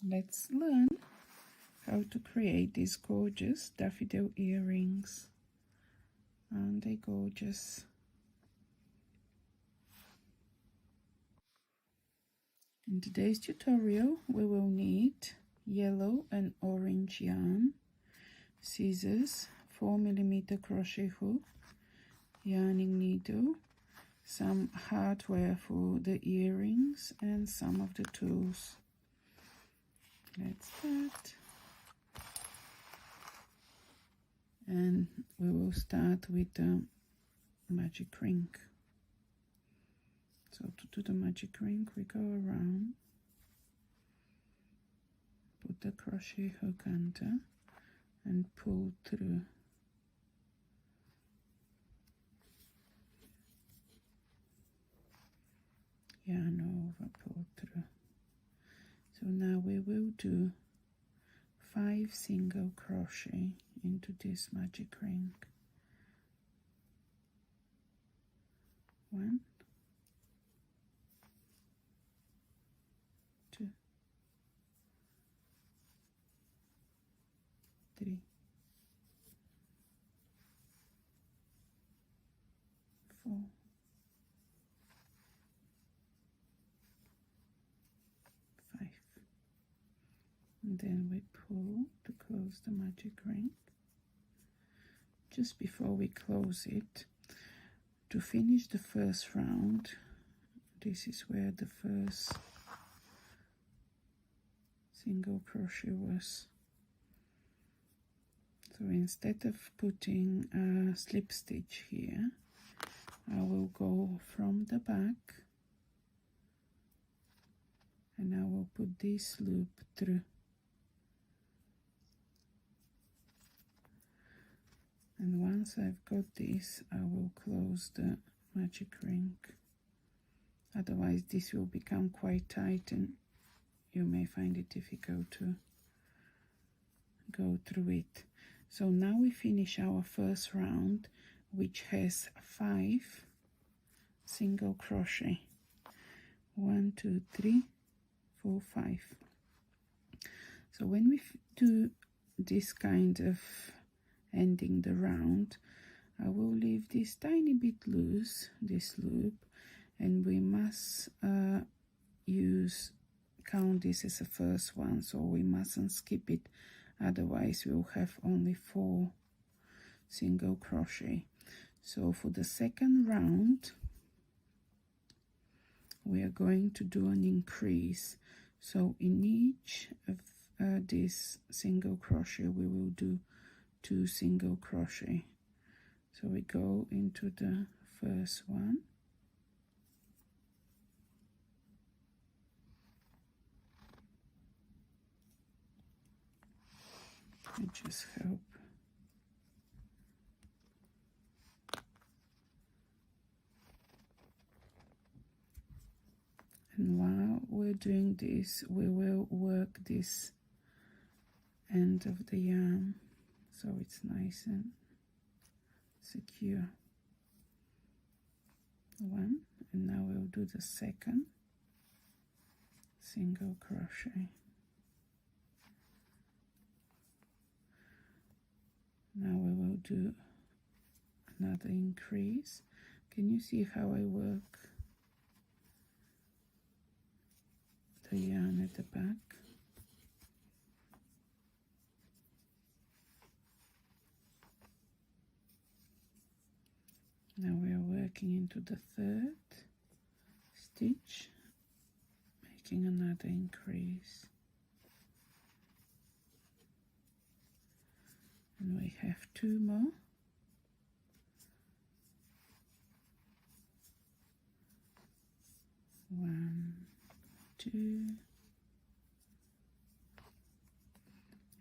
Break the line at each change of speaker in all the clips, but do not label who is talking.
Let's learn how to create these gorgeous daffodil earrings. Aren't they gorgeous? In today's tutorial we will need yellow and orange yarn, scissors, 4mm crochet hook, yarning needle, some hardware for the earrings and some of the tools. Let's start. And we will start with the magic ring. So to do the magic ring we go around, put the crochet hook under and pull through. Yarn over, pull through. So now we will do 5 single crochet into this magic ring. 1, 2, 3, 4, 5. And then we pull to close the magic ring. Just before we close it, to finish the first round, this is where the first single crochet was. So instead of putting a slip stitch here, I will go from the back and I will put this loop through. And once I've got this, I will close the magic ring. Otherwise this will become quite tight and you may find it difficult to go through it. So now we finish our first round, which has 5 single crochet. 1, 2, 3, 4, 5. So when we do this kind of ending the round, I will leave this tiny bit loose, this loop, and we must count this as the first one, so we mustn't skip it, otherwise we'll have only 4 single crochet. So for the second round we are going to do an increase. So in each of this single crochet we will do 2 single crochet. So we go into the first one, I just help. And while we're doing this, we will work this end of the yarn so it's nice and secure. 1, and now we'll do the second single crochet. Now we will do another increase. Can you see how I work the yarn at the back? Now we are working into the 3rd stitch, making another increase. And we have 2 more. One, 2,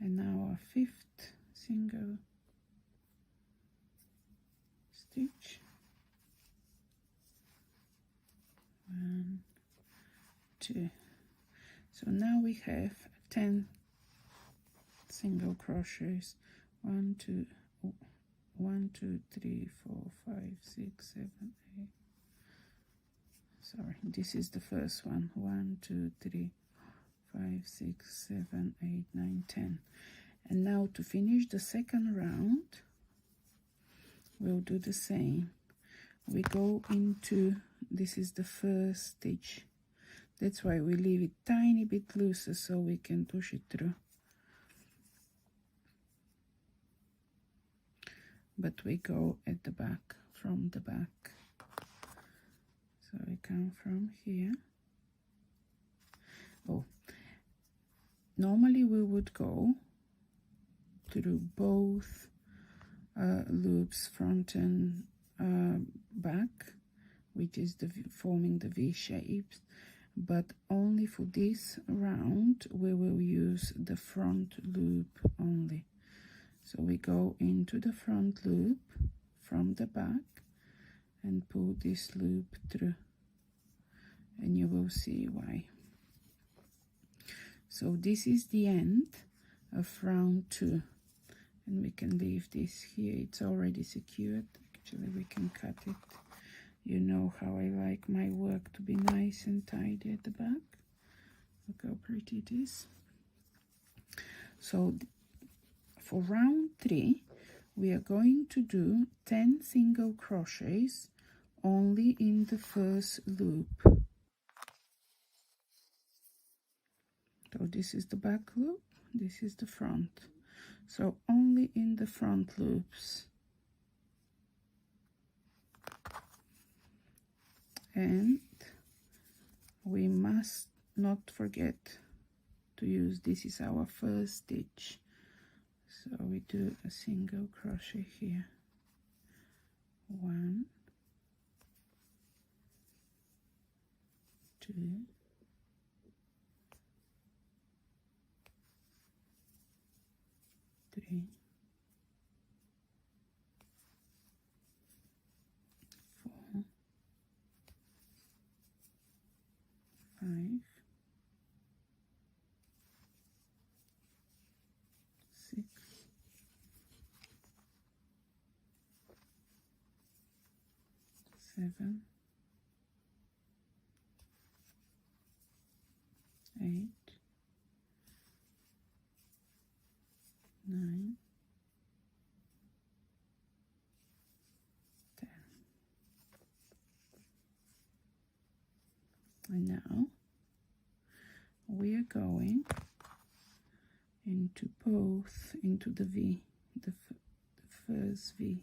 and now our 5th single stitch. 1, 2. So now we have 10 single crochets. 1, 2, 1, 2, 3, 4, 5, 6, 7, 8. Sorry, this is the first one. 1, 2, 3, 5, 6, 7, 8, 9, 10. And now to finish the second round, we'll do the same. We go into, this is the first stitch. That's why we leave it tiny bit looser so we can push it through. But we go at the back, from the back. So we come from here. Oh, normally we would go through both loops, front and back, which is forming the V shapes, but only for this round we will use the front loop only. So we go into the front loop from the back and pull this loop through, and you will see why. So this is the end of round 2, and we can leave this here. It's already secured. Actually, we can cut it. You know how I like my work to be nice and tidy at the back. Look how pretty it is. So for round 3, we are going to do 10 single crochets only in the first loop. So this is the back loop, this is the front. So only in the front loops. And we must not forget to use, this is our first stitch. So we do a single crochet here. 1, 2, 3, 4, 5, 6, 7, 8, 9, 10. And now we are going into both, into the V, the first V.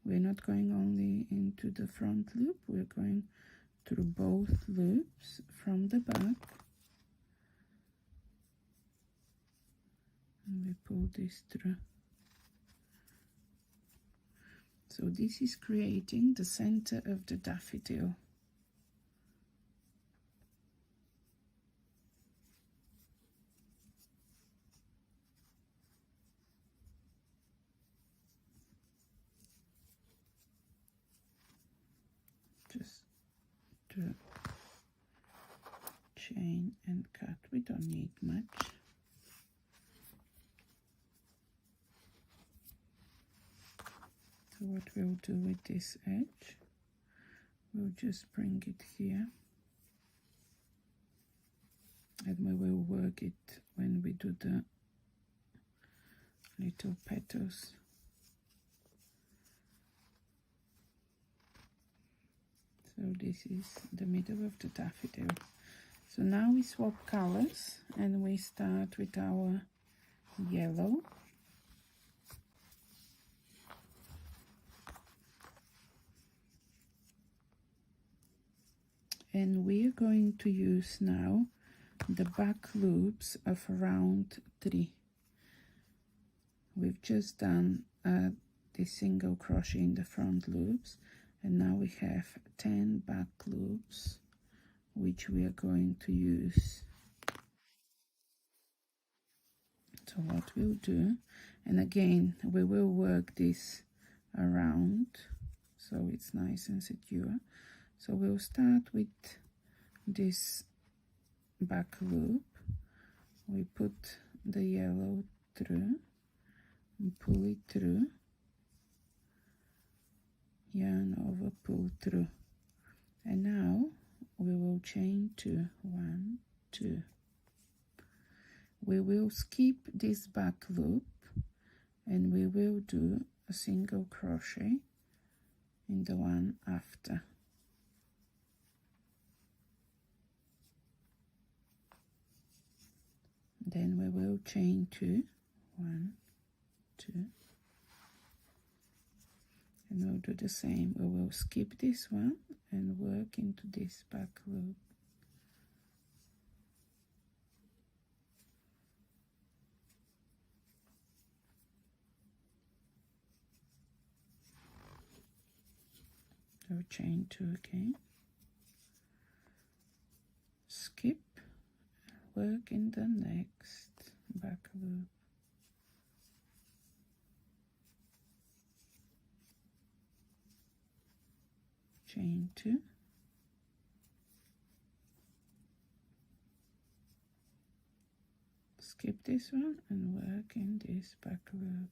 We're not going only into the front loop, we're going through both loops from the back. And we pull this through. So this is creating the center of the daffodil. Just to chain and cut, we don't need much. So what we'll do with this edge, we'll just bring it here, and we will work it when we do the little petals. So this is the middle of the daffodil. So now we swap colors and we start with our yellow. And we are going to use now the back loops of round 3. We've just done the single crochet in the front loops, and now we have 10 back loops which we are going to use. So what we'll do, and again we will work this around so it's nice and secure. So we'll start with this back loop, we put the yellow through and pull it through, yarn over, pull through, and now we will chain 2, 1, 2, we will skip this back loop and we will do a single crochet in the one after. Then we will chain 2, 1, 2, and we'll do the same. We will skip this one and work into this back loop. So chain 2 again, skip, work in the next back loop. Chain 2, skip this one and work in this back loop.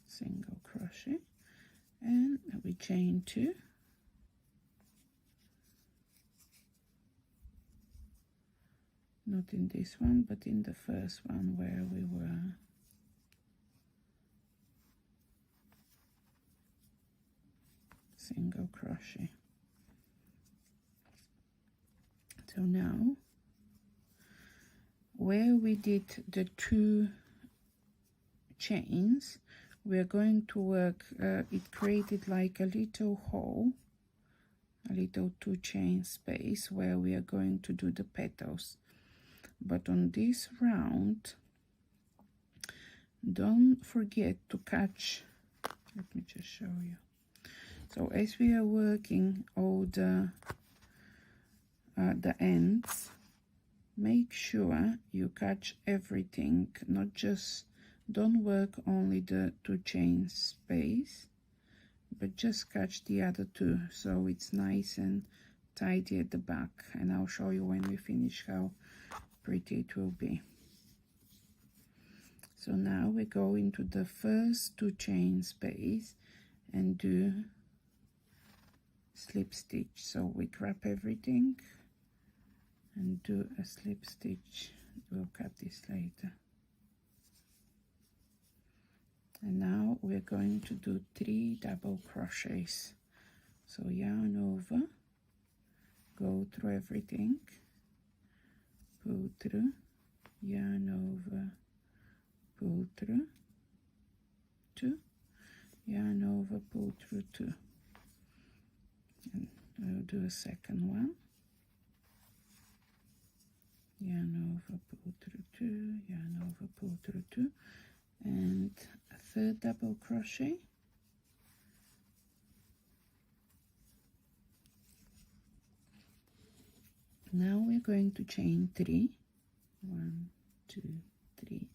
Single crochet, and we chain 2, not in this one but in the first one where we were. Single crochet. So now where we did the 2 chains, we are going to work, it created like a little hole, a little 2 chain space where we are going to do the petals. But on this round, don't forget to catch, let me just show you. So as we are working all the ends, make sure you catch everything, not just, don't work only the 2 chain space, but just catch the other 2 so it's nice and tidy at the back, and I'll show you when we finish how pretty it will be. So now we go into the first 2 chain space and do slip stitch. So we grab everything and do a slip stitch. We'll cut this later. And now we're going to do 3 double crochets. So yarn over, go through everything, pull through, yarn over, pull through, 2, yarn over, pull through 2. And I'll do a second one, yarn over, pull through 2, yarn over, pull through 2, and a 3rd double crochet. Now we're going to chain 3, 1, 2, 3,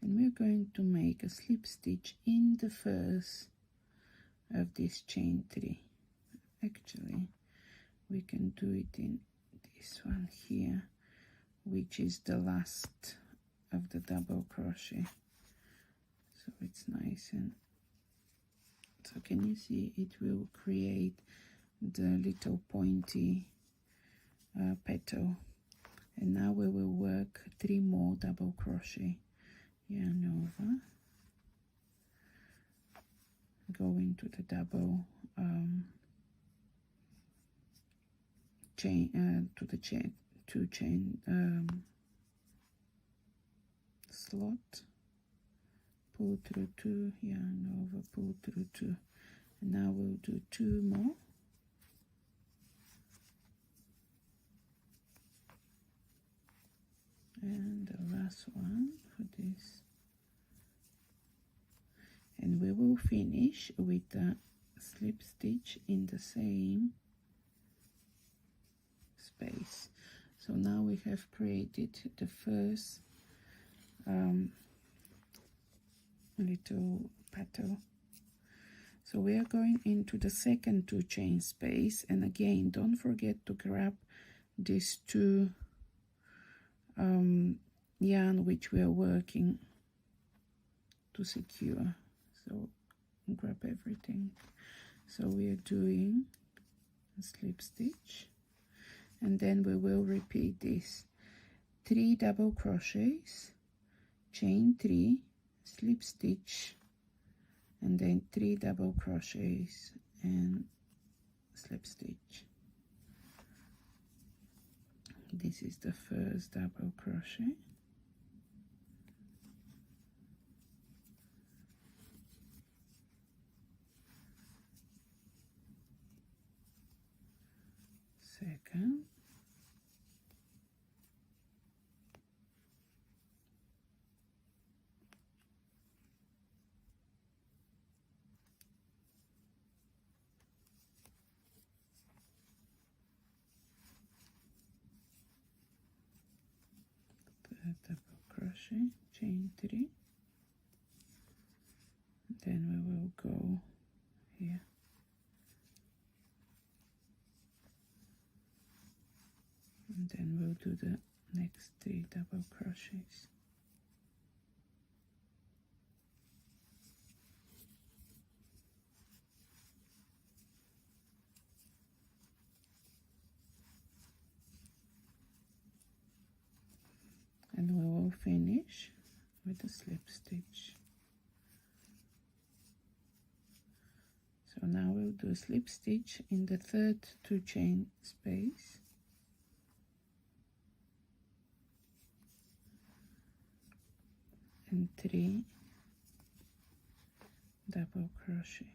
and we're going to make a slip stitch in the first of this chain 3. Actually, we can do it in this one here, which is the last of the double crochet. So it's nice, and so can you see it will create the little pointy petal. And now we will work 3 more double crochet, yarn over, go into the double chain to the 2 chain slot, pull through 2, yarn over, pull through 2, and now we'll do 2 more, and the last one for this, and we will finish with a slip stitch in the same space. So now we have created the first little petal. So we are going into the second 2 chain space, and again don't forget to grab these 2 yarn which we are working to secure. So grab everything. So we are doing a slip stitch, and then we will repeat this: 3 double crochets, chain 3, slip stitch, and then 3 double crochets and slip stitch. This is the first double crochet. Second, third double crochet, chain 3, then we will go here, and then we'll do the next 3 double crochets. And we will finish with a slip stitch. So now we'll do a slip stitch in the third 2 chain space, and 3 double crochet.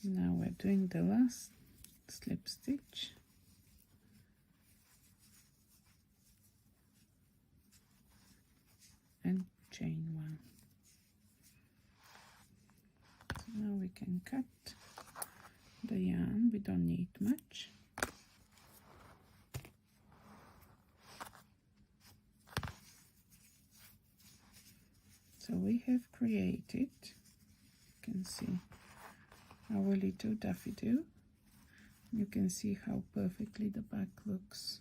Now we're doing the last slip stitch, and chain 1. So now we can cut the yarn. We don't need much. So we have created, you can see, our little daffodil. You can see how perfectly the back looks.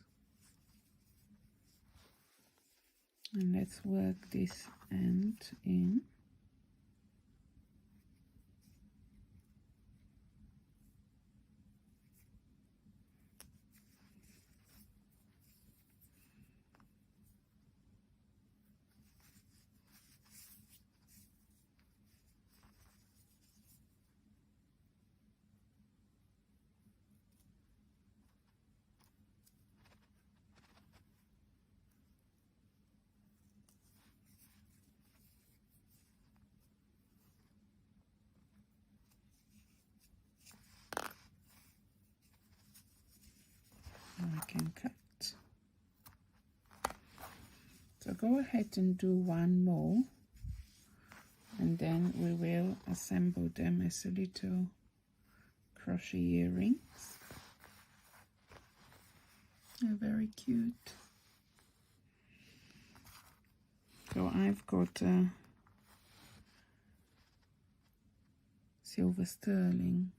And let's work this end in. Now I can cut. So go ahead and do one more, and then we will assemble them as a little crochet earrings. They're very cute. So I've got silver sterling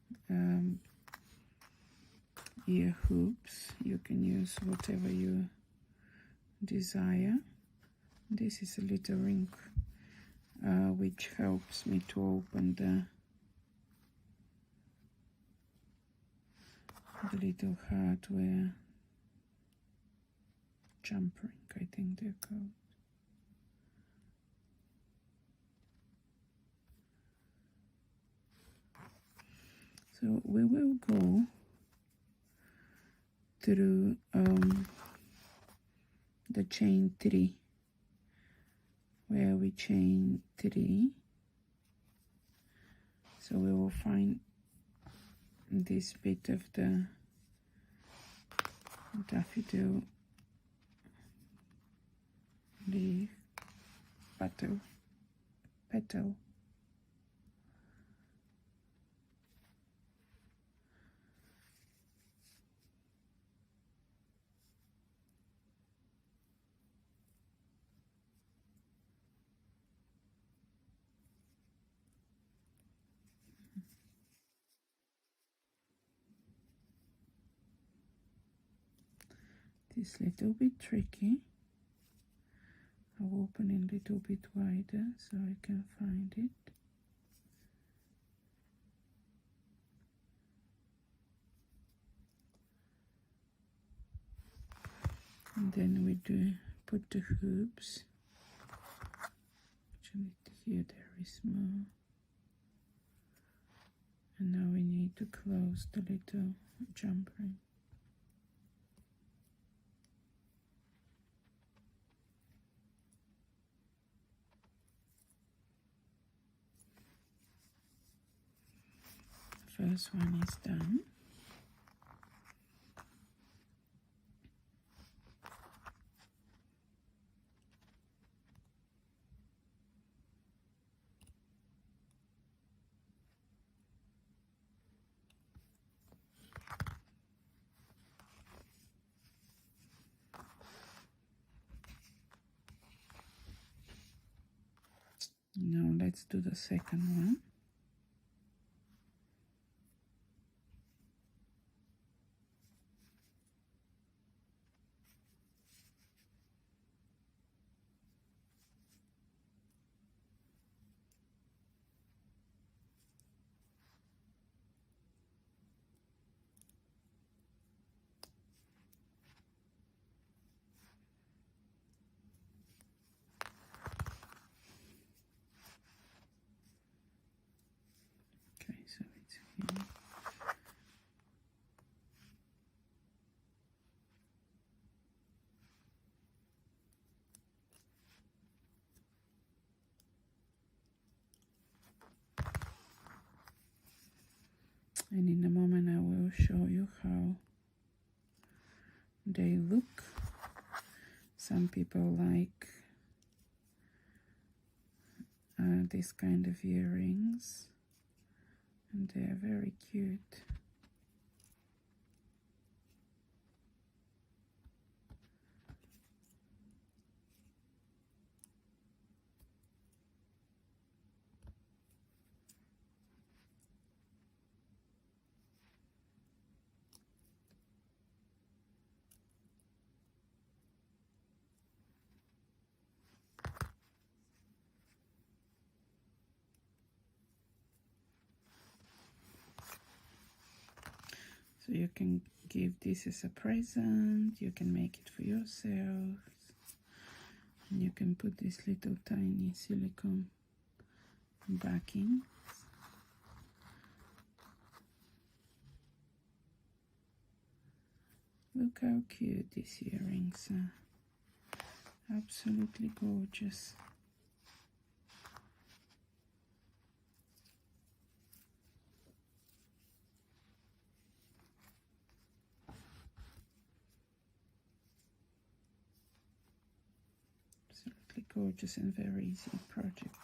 ear hoops. You can use whatever you desire. This is a little ring which helps me to open the little hardware jump ring, I think they're called. So we will go through the chain 3, where we chain 3. So we will find this bit of the daffodil leaf, petal. This little bit tricky. I'll open it a little bit wider so I can find it. And then we put the hoops. Actually, here they're very small. And now we need to close the little jump ring. First one is done. Now let's do the second one. Okay, so it's here. And in a moment I will show you how they look. Some people like this kind of earrings, and they are very cute. So you can give this as a present, you can make it for yourself, and you can put this little tiny silicone backing. Look how cute these earrings are. Absolutely gorgeous. Absolutely gorgeous and very easy project.